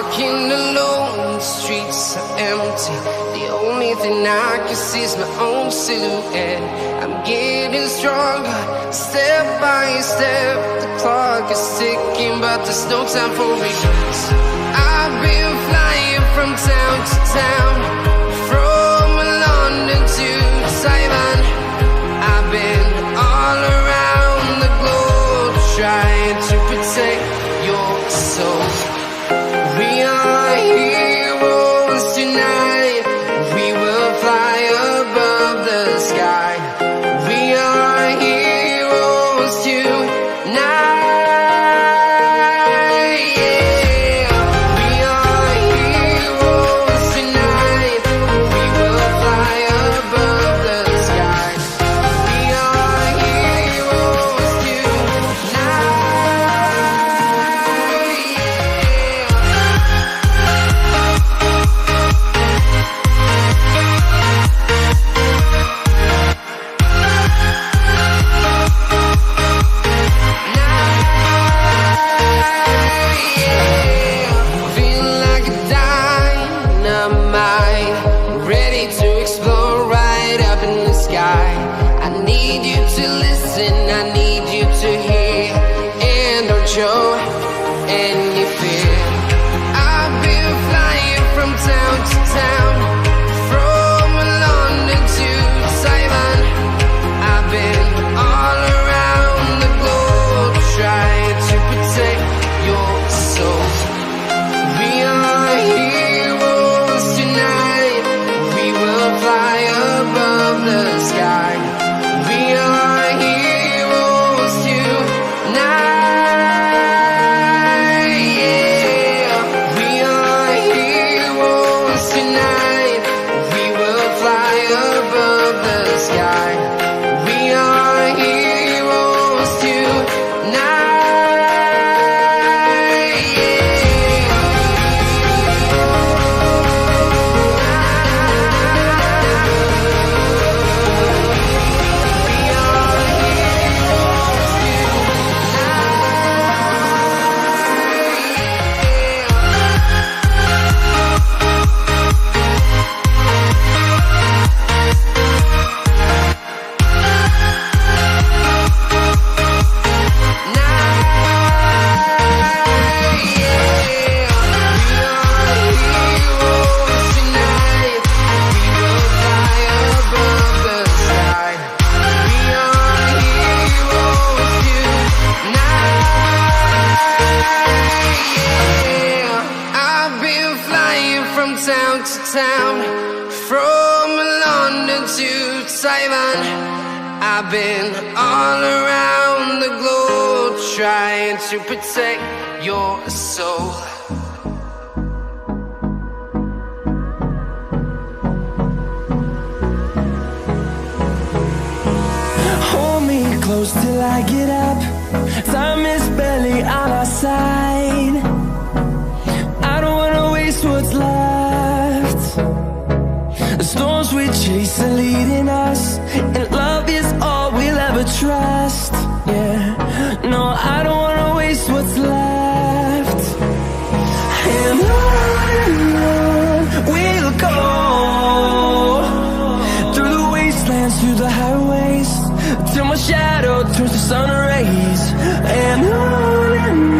walking alone, the streets are empty. The only thing I can see is my own silhouette. I'm getting stronger, step by step. The clock is ticking, but there's no time for regrets. I've been flying from town to town, from London to Taiwan. I've been all around the globe, trying to protect your soul. We are heroes tonight. We will fly above the sky. We are heroes tonight. Show any fear. I've been flying from town to town, from London to Taiwan. I've been all around the globe, trying to protect your soul. We are heroes tonight. We will fly above the sky. We are heroes tonight. Town to town, from London to Taiwan. I've been all around the globe, trying to protect your soul. Hold me close till I get up. Time is barely on our side. I don't wanna waste what's left. The storms we chase are leading us, and love is all we'll ever trust. Yeah, no, I don't wanna waste what's left. And on we'll go, through the wastelands, through the highways, till my shadow turns to sun rays. And on